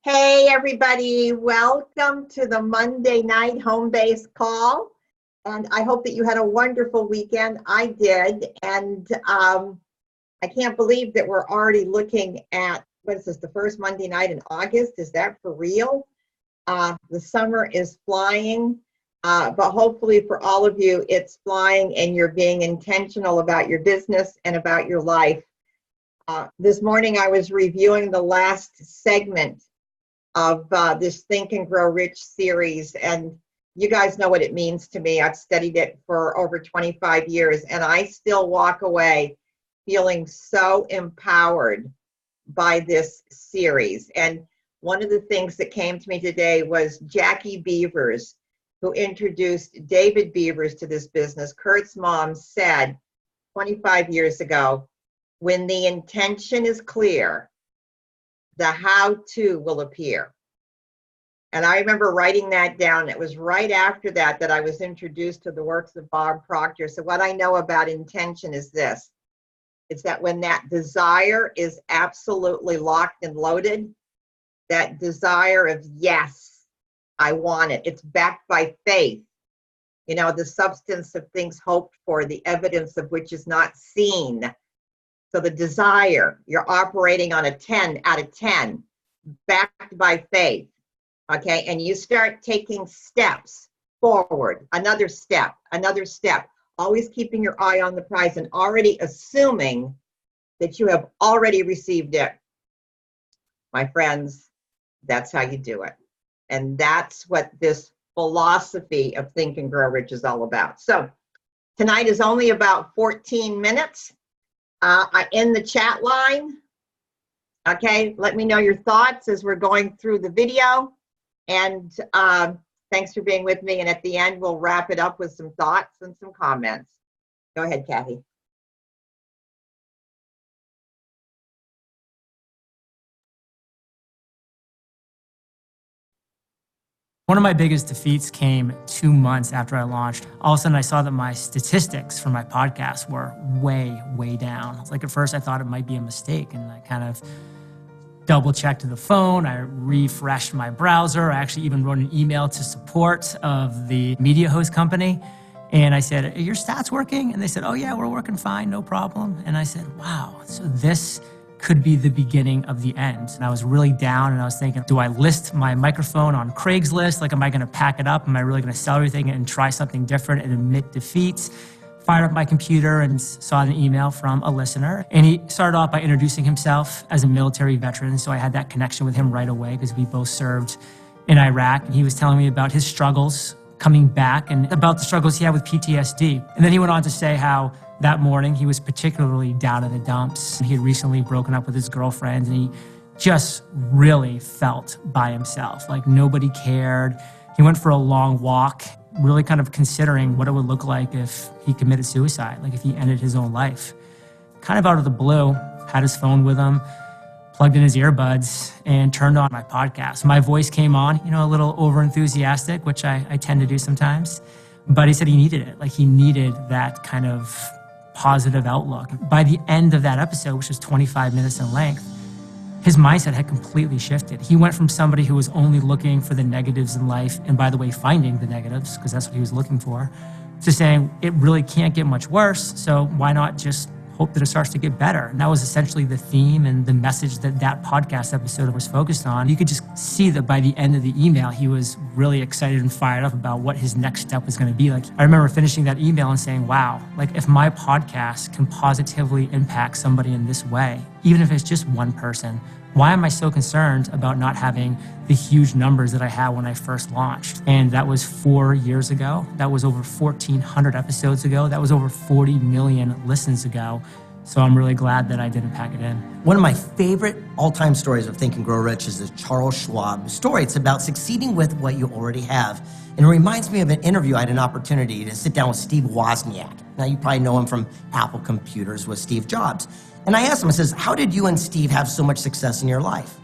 Hey, everybody. Welcome to the Monday night home base call. And I hope that you had a wonderful weekend. I did. And I can't believe that we're already looking at, what is this, the first Monday night in August? Is that for real? The summer is flying. But hopefully for all of you, it's flying and you're being intentional about your business and about your life. This morning, I was reviewing the last segment of this Think and Grow Rich series, and you guys know what it means to me. I've studied it for over 25 years, and I still walk away feeling so empowered by this series. And one of the things that came to me today was Jackie Beavers, who introduced David Beavers to this business. Kurt's mom said 25 years ago, when the intention is clear, the how-to will appear. And I remember writing that down. It was right after that I was introduced to the works of Bob Proctor. So what I know about intention is this. It's that when that desire is absolutely locked and loaded, that desire of, yes, I want it. It's backed by faith. You know, the substance of things hoped for, the evidence of which is not seen. So the desire, you're operating on a 10 out of 10, backed by faith, okay? And you start taking steps forward, another step, always keeping your eye on the prize and already assuming that you have already received it. My friends, that's how you do it. And that's what this philosophy of Think and Grow Rich is all about. So tonight is only about 14 minutes. In the chat line, okay, let me know your thoughts as we're going through the video, and thanks for being with me, and at the end we'll wrap it up with some thoughts and some comments. Go ahead, Kathy. One of my biggest defeats came 2 months after I launched. All of a sudden, I saw that my statistics for my podcast were way, way down. Like at first, I thought it might be a mistake, and I kind of double-checked the phone. I refreshed my browser. I actually even wrote an email to support of the media host company, and I said, "Are your stats working?" And they said, "Oh yeah, we're working fine, no problem." And I said, "Wow, so this could be the beginning of the end." And I was really down, and I was thinking, do I list my microphone on Craigslist? Like, am I gonna pack it up? Am I really gonna sell everything and try something different and admit defeats? Fired up my computer and saw an email from a listener. And he started off by introducing himself as a military veteran. So I had that connection with him right away because we both served in Iraq. And he was telling me about his struggles coming back and about the struggles he had with PTSD. And then he went on to say how that morning he was particularly down in the dumps. He had recently broken up with his girlfriend, and he just really felt by himself, like nobody cared. He went for a long walk, really kind of considering what it would look like if he committed suicide, like if he ended his own life. Kind of out of the blue, had his phone with him, plugged in his earbuds, and turned on my podcast. My voice came on, you know, a little over-enthusiastic, which I tend to do sometimes. But he said he needed it. Like, he needed that kind of positive outlook. By the end of that episode, which was 25 minutes in length, his mindset had completely shifted. He went from somebody who was only looking for the negatives in life, and by the way, finding the negatives, because that's what he was looking for, to saying it really can't get much worse, so why not just hope that it starts to get better? And that was essentially the theme and the message that that podcast episode was focused on. You could just see that by the end of the email, he was really excited and fired up about what his next step was going to be. Like, I remember finishing that email and saying, wow, like if my podcast can positively impact somebody in this way, even if it's just one person, why am I so concerned about not having the huge numbers that I had when I first launched? And that was 4 years ago. That was over 1,400 episodes ago. That was over 40 million listens ago. So I'm really glad that I didn't pack it in. One of my favorite all-time stories of Think and Grow Rich is the Charles Schwab story. It's about succeeding with what you already have. And it reminds me of an interview I had an opportunity to sit down with Steve Wozniak. Now, you probably know him from Apple Computers with Steve Jobs. And I asked him, I says, how did you and Steve have so much success in your life?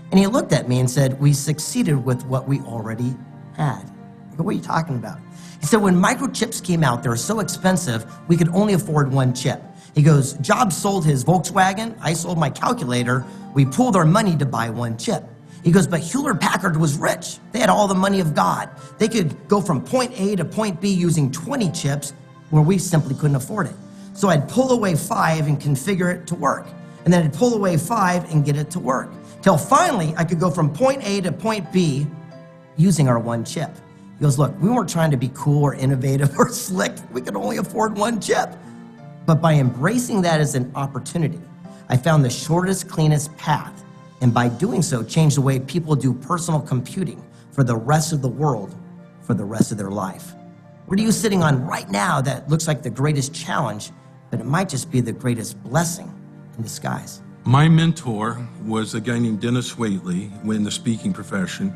And he looked at me and said, we succeeded with what we already had. I go, what are you talking about? He said, when microchips came out, they were so expensive, we could only afford one chip. He goes, Jobs sold his Volkswagen, I sold my calculator, we pooled our money to buy one chip. He goes, but Hewlett-Packard was rich. They had all the money of God. They could go from point A to point B using 20 chips where we simply couldn't afford it. So I'd pull away 5 and configure it to work. And then I'd pull away 5 and get it to work. Till finally, I could go from point A to point B using our one chip. He goes, look, we weren't trying to be cool or innovative or slick. We could only afford one chip. But by embracing that as an opportunity, I found the shortest, cleanest path. And by doing so, changed the way people do personal computing for the rest of the world, for the rest of their life. What are you sitting on right now that looks like the greatest challenge, but it might just be the greatest blessing in disguise? My mentor was a guy named Dennis Waitley in the speaking profession.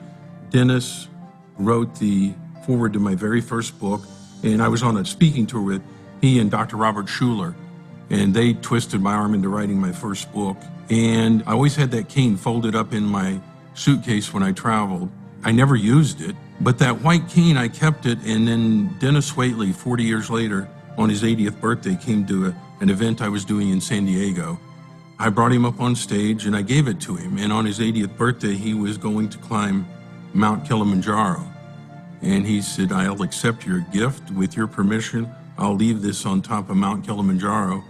Dennis wrote the foreword to my very first book, and I was on a speaking tour with he and Dr. Robert Schuller, and they twisted my arm into writing my first book. And I always had that cane folded up in my suitcase when I traveled. I never used it, but that white cane, I kept it, and then Dennis Waitley, 40 years later, on his 80th birthday, came to an event I was doing in San Diego. I brought him up on stage and I gave it to him, and on his 80th birthday, he was going to climb Mount Kilimanjaro. And he said, I'll accept your gift with your permission. I'll leave this on top of Mount Kilimanjaro.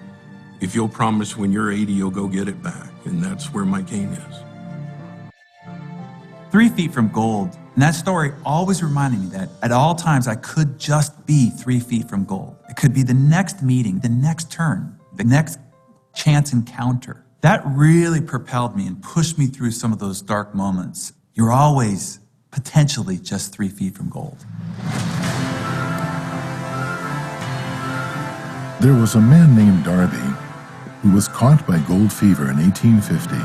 If you'll promise when you're 80, you'll go get it back. And that's where my cane is. 3 feet from gold. And that story always reminded me that at all times I could just be 3 feet from gold. It could be the next meeting, the next turn, the next chance encounter. That really propelled me and pushed me through some of those dark moments. You're always potentially just 3 feet from gold. There was a man named Darby who was caught by gold fever in 1850.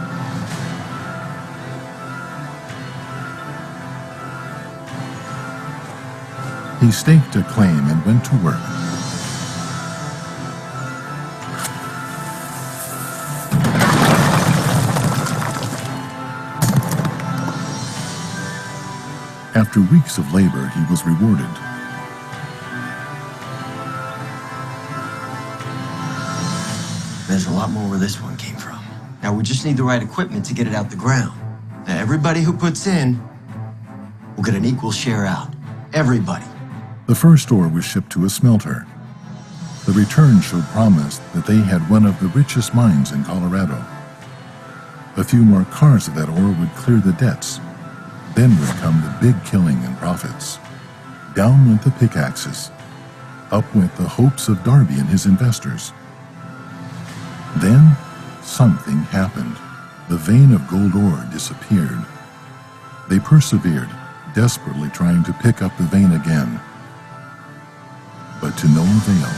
He staked a claim and went to work. After weeks of labor, he was rewarded. There's a lot more where this one came from. Now we just need the right equipment to get it out the ground. Now everybody who puts in will get an equal share out. Everybody. The first ore was shipped to a smelter. The return showed promise that they had one of the richest mines in Colorado. A few more cars of that ore would clear the debts. Then would come the big killing and profits. Down went the pickaxes. Up went the hopes of Darby and his investors. Then something happened. The vein of gold ore disappeared. They persevered, desperately trying to pick up the vein again, but to no avail.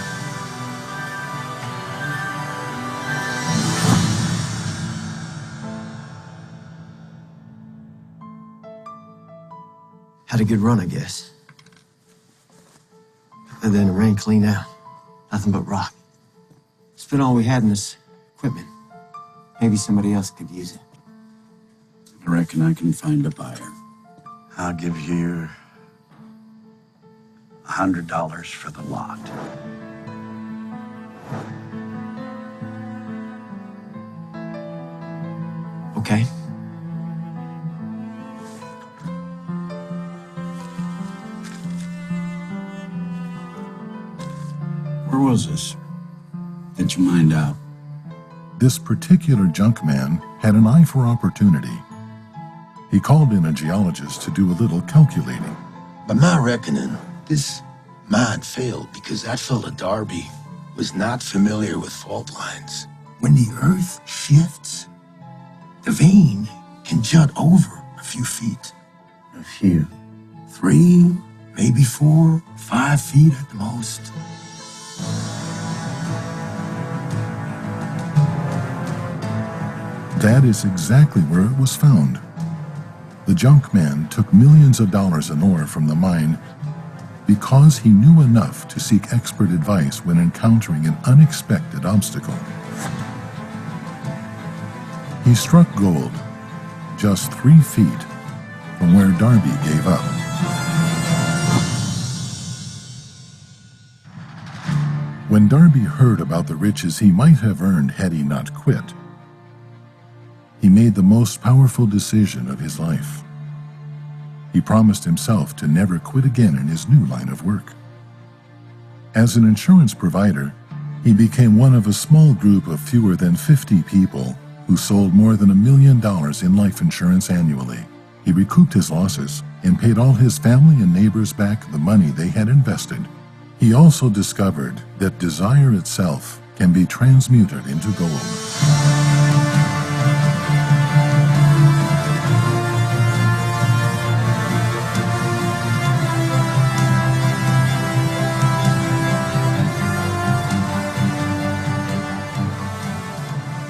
Had a good run, I guess. And then it ran clean out. Nothing but rock. Spent all we had in this equipment. Maybe somebody else could use it. I reckon I can find a buyer. I'll give you $100 for the lot. Okay. Where was this? Get your mind out. This particular junk man had an eye for opportunity. He called in a geologist to do a little calculating. By my reckoning, this mine failed because that fella Darby was not familiar with fault lines. When the earth shifts, the vein can jut over a few feet. A few. 3, maybe 4, 5 feet at the most. That is exactly where it was found. The junk man took millions of dollars in ore from the mine because he knew enough to seek expert advice when encountering an unexpected obstacle. He struck gold just 3 feet from where Darby gave up. When Darby heard about the riches he might have earned had he not quit, he made the most powerful decision of his life. He promised himself to never quit again in his new line of work. As an insurance provider, he became one of a small group of fewer than 50 people who sold more than $1 million in life insurance annually. He recouped his losses and paid all his family and neighbors back the money they had invested. He also discovered that desire itself can be transmuted into gold.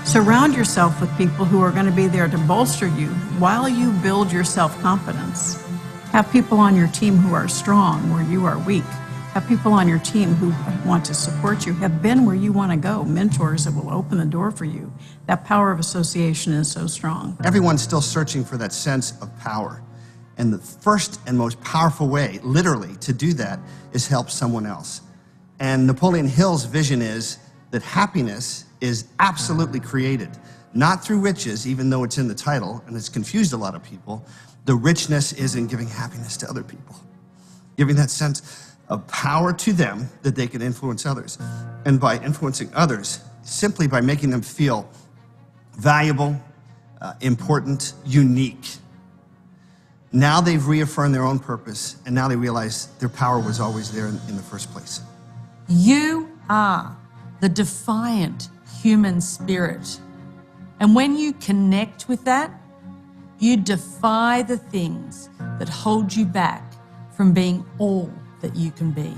Surround yourself with people who are going to be there to bolster you while you build your self-confidence. Have people on your team who are strong where you are weak. Have people on your team who want to support you. Have been where you want to go. Mentors that will open the door for you. That power of association is so strong. Everyone's still searching for that sense of power. And the first and most powerful way, literally, to do that is help someone else. And Napoleon Hill's vision is that happiness is absolutely created, not through riches, even though it's in the title, and it's confused a lot of people. The richness is in giving happiness to other people, giving that sense of power to them that they can influence others. And by influencing others, simply by making them feel valuable, important, unique. Now they've reaffirmed their own purpose, and now they realize their power was always there in the first place. You are the defiant human spirit. And when you connect with that, you defy the things that hold you back from being all that you can be.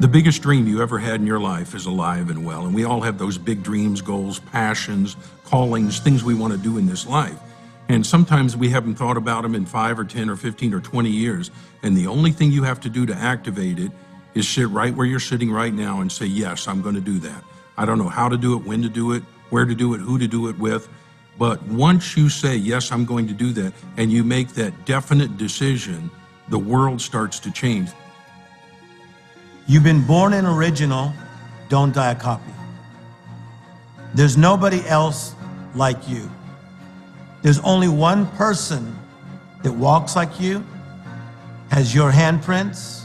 The biggest dream you ever had in your life is alive and well, and we all have those big dreams, goals, passions, callings, things we want to do in this life. And sometimes we haven't thought about them in 5 or 10 or 15 or 20 years, and the only thing you have to do to activate it is sit right where you're sitting right now and say, yes, I'm going to do that. I don't know how to do it, when to do it, where to do it, who to do it with, but once you say, yes, I'm going to do that, and you make that definite decision, the world starts to change. You've been born an original, don't die a copy. There's nobody else like you. There's only one person that walks like you, has your handprints.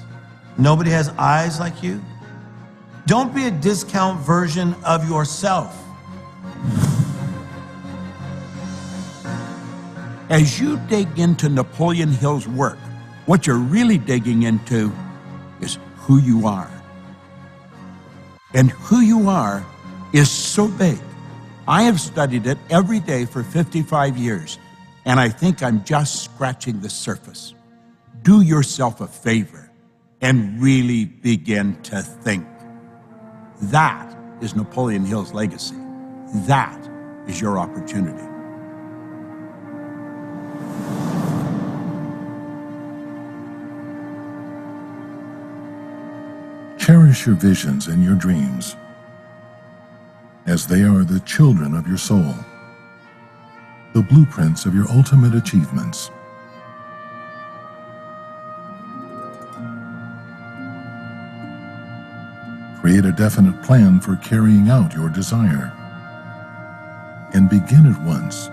Nobody has eyes like you. Don't be a discount version of yourself. As you dig into Napoleon Hill's work, what you're really digging into is who you are. And who you are is so big. I have studied it every day for 55 years, and I think I'm just scratching the surface. Do yourself a favor and really begin to think. That is Napoleon Hill's legacy. That is your opportunity. Cherish your visions and your dreams, as they are the children of your soul, the blueprints of your ultimate achievements. Create a definite plan for carrying out your desire, and begin at once,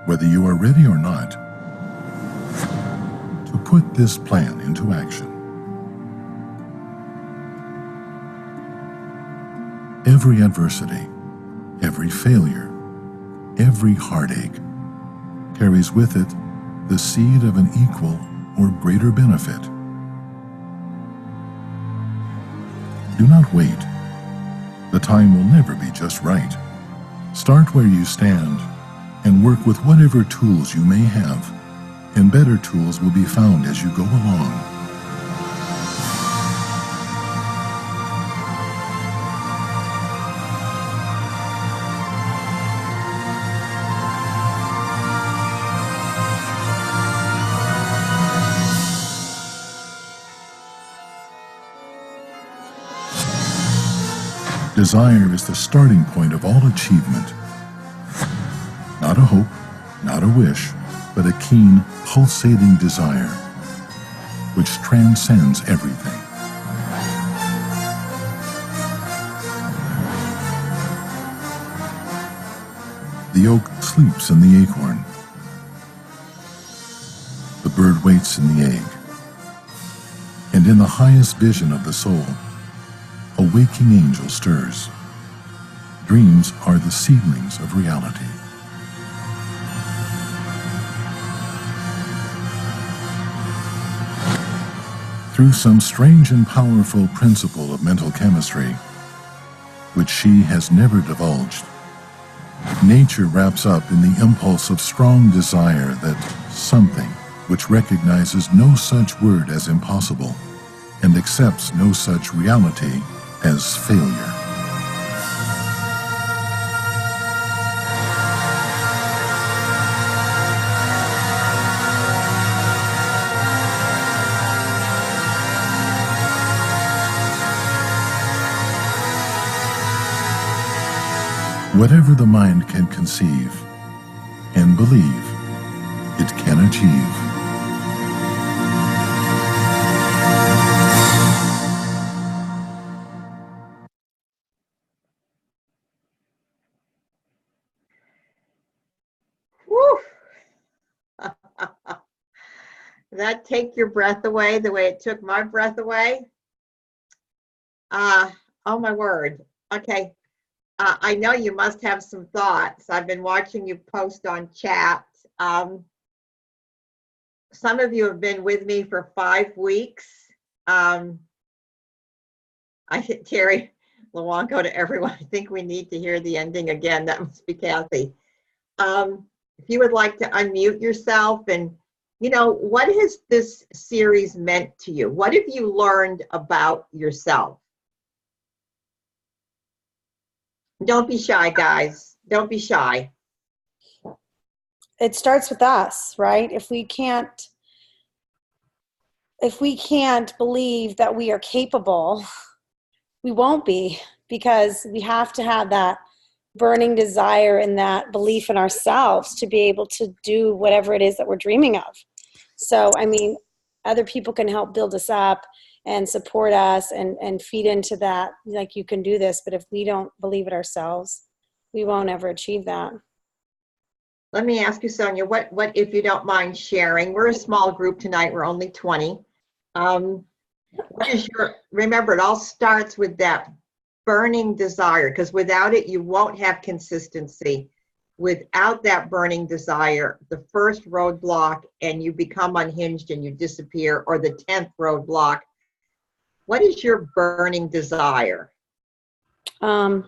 whether you are ready or not, to put this plan into action. Every adversity, every failure, every heartache carries with it the seed of an equal or greater benefit. Do not wait. The time will never be just right. Start where you stand and work with whatever tools you may have, and better tools will be found as you go along. Desire is the starting point of all achievement. Not a hope, not a wish, but a keen, pulsating desire, which transcends everything. The oak sleeps in the acorn. The bird waits in the egg. And in the highest vision of the soul, a waking angel stirs. Dreams are the seedlings of reality. Through some strange and powerful principle of mental chemistry, which she has never divulged, nature wraps up in the impulse of strong desire that something which recognizes no such word as impossible and accepts no such reality as failure. Whatever the mind can conceive and believe, it can achieve. Whew. That take your breath away the way it took my breath away? Oh my word. Okay. I know you must have some thoughts. I've been watching you post on chat. Some of you have been with me for 5 weeks. I hit Terry Lawanko to everyone. I think we need to hear the ending again. That must be Kathy. If you would like to unmute yourself and, what has this series meant to you? What have you learned about yourself? Don't be shy, guys. Don't be shy. It starts with us, right? If we can't believe that we are capable, we won't be, because we have to have that burning desire and that belief in ourselves to be able to do whatever it is that we're dreaming of. So, other people can help build us up and support us and feed into that, like, you can do this, but if we don't believe it ourselves, we won't ever achieve that. Let me ask you, Sonia, what if you don't mind sharing? We're a small group tonight. We're only 20. What is remember, it all starts with that burning desire, because without it, you won't have consistency. Without that burning desire, the first roadblock and you become unhinged and you disappear, or the 10th roadblock. What is your burning desire? Well,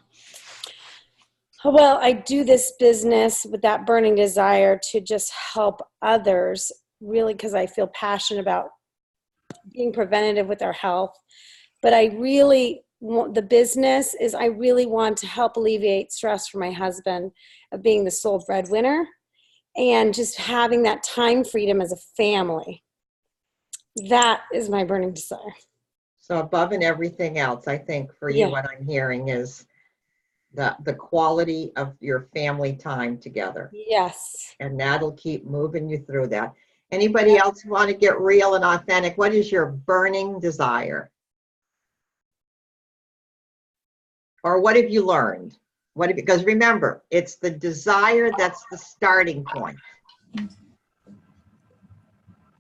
I do this business with that burning desire to just help others, really, because I feel passionate about being preventative with our health. But I really want, the business is, I really want to help alleviate stress for my husband of being the sole breadwinner and just having that time freedom as a family. That is my burning desire. So above and everything else, I think for you, what I'm hearing is the quality of your family time together. Yes. And that'll keep moving you through that. Anybody else want to get real and authentic? What is your burning desire? Or what have you learned? Because remember, it's the desire that's the starting point.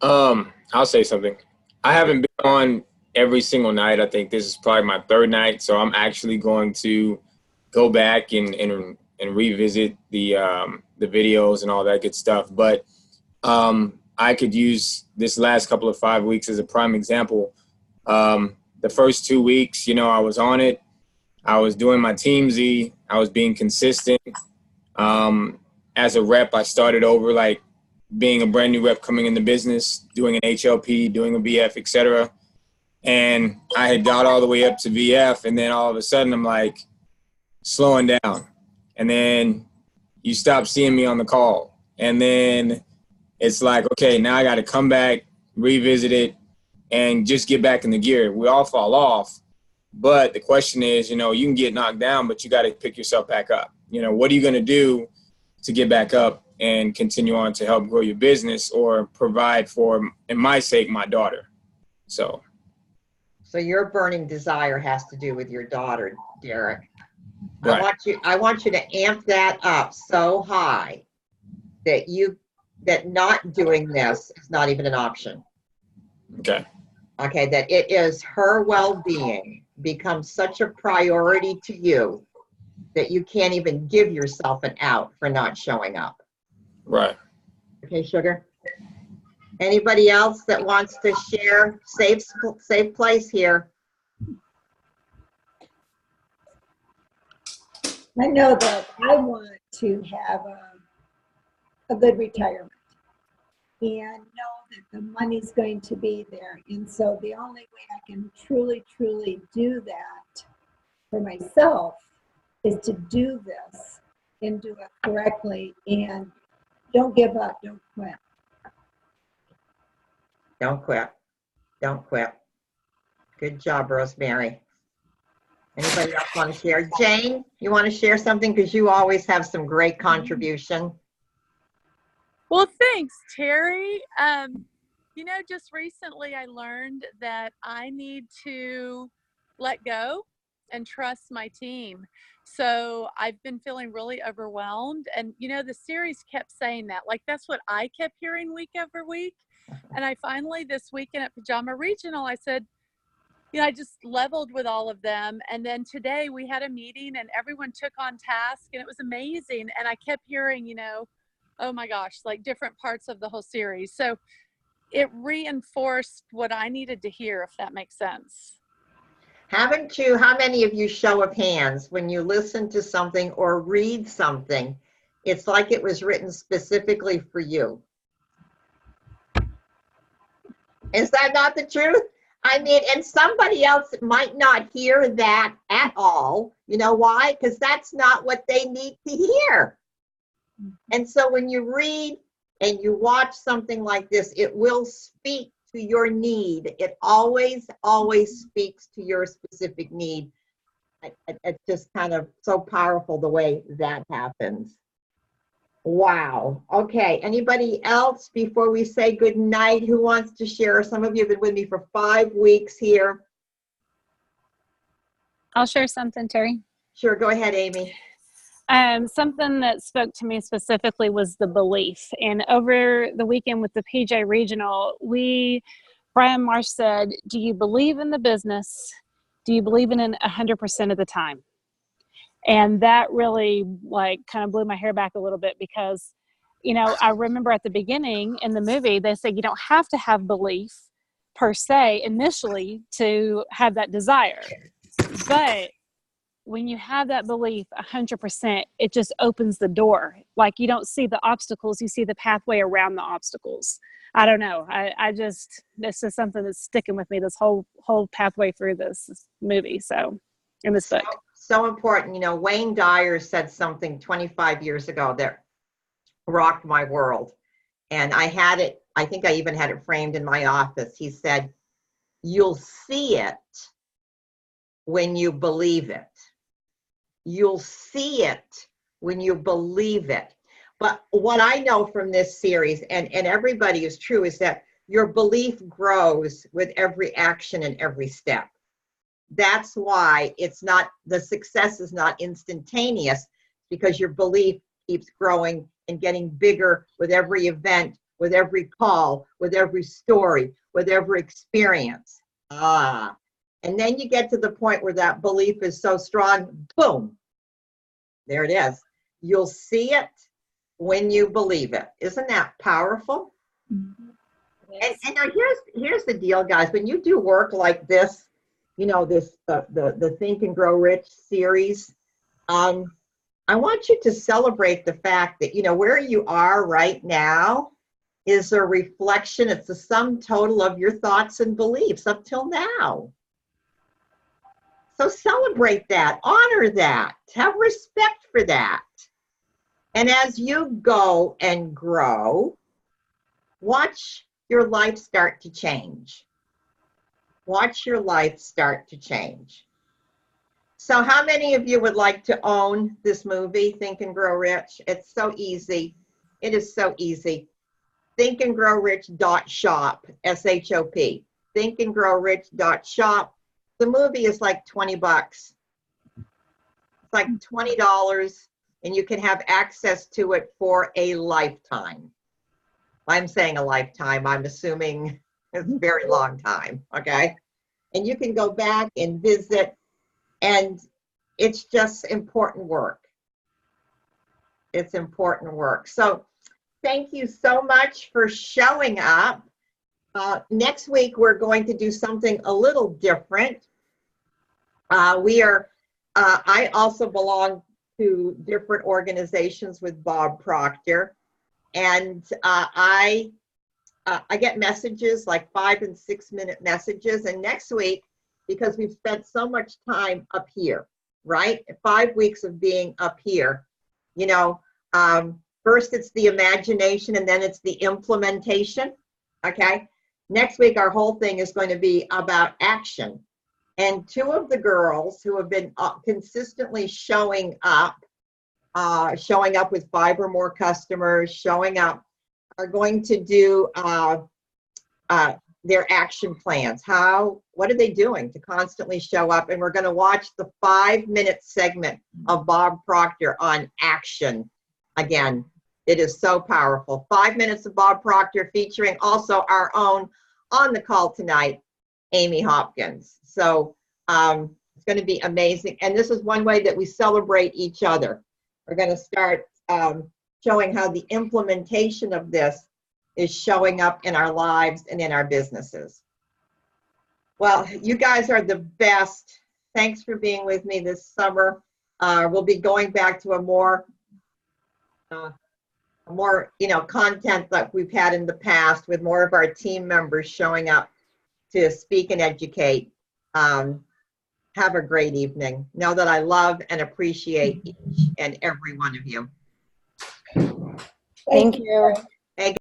I'll say something. I haven't been on every single night. I think this is probably my 3rd night, so I'm actually going to go back and revisit the videos and all that good stuff. But I could use this last couple of 5 weeks as a prime example. The first 2 weeks, I was on it. I was doing my Teamsy. I was being consistent. As a rep, I started over, like being a brand new rep coming in the business, doing an HLP, doing a VF, etc. And I had got all the way up to VF, and then all of a sudden I'm like slowing down. And then you stop seeing me on the call. And then it's like, okay, now I got to come back, revisit it, and just get back in the gear. We all fall off. But the question is, you can get knocked down, but you got to pick yourself back up. What are you going to do to get back up and continue on to help grow your business or provide for, in my sake, my daughter? So your burning desire has to do with your daughter, Derek. Right. I want you to amp that up so high that not doing this is not even an option. Okay. Okay, that it is her well-being becomes such a priority to you that you can't even give yourself an out for not showing up. Right. Okay, sugar? Anybody else that wants to share? Safe place here. I know that I want to have a good retirement and know that the money's going to be there. And so the only way I can truly, truly do that for myself is to do this and do it correctly, and don't give up, don't quit. Don't quit. Don't quit. Good job, Rosemary. Anybody else want to share? Jane, you want to share something? Because you always have some great contribution. Well, thanks, Terry. Just recently I learned that I need to let go and trust my team. So I've been feeling really overwhelmed. And, the series kept saying that. Like, that's what I kept hearing week after week. And I finally, this weekend at Pajama Regional, I said, I just leveled with all of them. And then today we had a meeting and everyone took on task and it was amazing. And I kept hearing, oh my gosh, like different parts of the whole series. So it reinforced what I needed to hear, if that makes sense. How many of you, show of hands, when you listen to something or read something, it's like it was written specifically for you? Is that not the truth? I mean, and somebody else might not hear that at all. You know why? Because that's not what they need to hear. And so when you read and you watch something like this, it will speak to your need. It always speaks to your specific need. It's just kind of so powerful the way that happens. Wow. Okay. Anybody else before we say good night who wants to share? Some of you have been with me for 5 weeks here. I'll share something, Terry. Sure. Go ahead, Amy. Something that spoke to me specifically was the belief. And over the weekend with the PJ Regional, Brian Marsh said, do you believe in the business? Do you believe in it 100% of the time? And that really kind of blew my hair back a little bit because, I remember at the beginning in the movie, they said you don't have to have belief per se initially to have that desire. But when you have that belief 100%, it just opens the door. Like you don't see the obstacles, you see the pathway around the obstacles. I don't know. This is something that's sticking with me this whole pathway through this movie. So in this book. So important. Wayne Dyer said something 25 years ago that rocked my world. And I think I even had it framed in my office. He said, you'll see it when you believe it. You'll see it when you believe it. But what I know from this series, and everybody is true, is that your belief grows with every action and every step. That's why the success is not instantaneous, because your belief keeps growing and getting bigger with every event, with every call, with every story, with every experience. And then you get to the point where that belief is so strong, boom, there it is. You'll see it when you believe it. Isn't that powerful? Mm-hmm. Yes. And now here's the deal, guys. When you do work like this, the Think and Grow Rich series, I want you to celebrate the fact that, where you are right now is a reflection. It's the sum total of your thoughts and beliefs up till now. So celebrate that, honor that, have respect for that. And as you go and grow, watch your life start to change. Watch your life start to change. So how many of you would like to own this movie, Think and Grow Rich? It's so easy. It is so easy. thinkandgrowrich.shop, S-H-O-P. thinkandgrowrich.shop. The movie is like $20. It's like $20, and you can have access to it for a lifetime. I'm saying a lifetime. I'm assuming it's a very long time, okay? And you can go back and visit, and it's just important work. It's important work. So thank you so much for showing up. Next week, we're going to do something a little different. I also belong to different organizations with Bob Proctor, and I get messages, like 5 and 6 minute messages. And next week, because we've spent so much time up here, right? 5 weeks of being up here, you know, first it's the imagination and then it's the implementation, okay? Next week, our whole thing is going to be about action. And 2 of the girls who have been consistently showing up with 5 or more customers, showing up, are going to do their action plans. What are they doing to constantly show up? And we're going to watch the 5-minute segment of Bob Proctor on action. Again, it is so powerful. 5 minutes of Bob Proctor, featuring also our own on the call tonight, Amy Hopkins. So it's going to be amazing. And this is one way that we celebrate each other. We're going to start showing how the implementation of this is showing up in our lives and in our businesses. Well, you guys are the best. Thanks for being with me this summer. We'll be going back to a more content that we've had in the past, with more of our team members showing up to speak and educate. Have a great evening. Know that I love and appreciate each and every one of you. Thank you.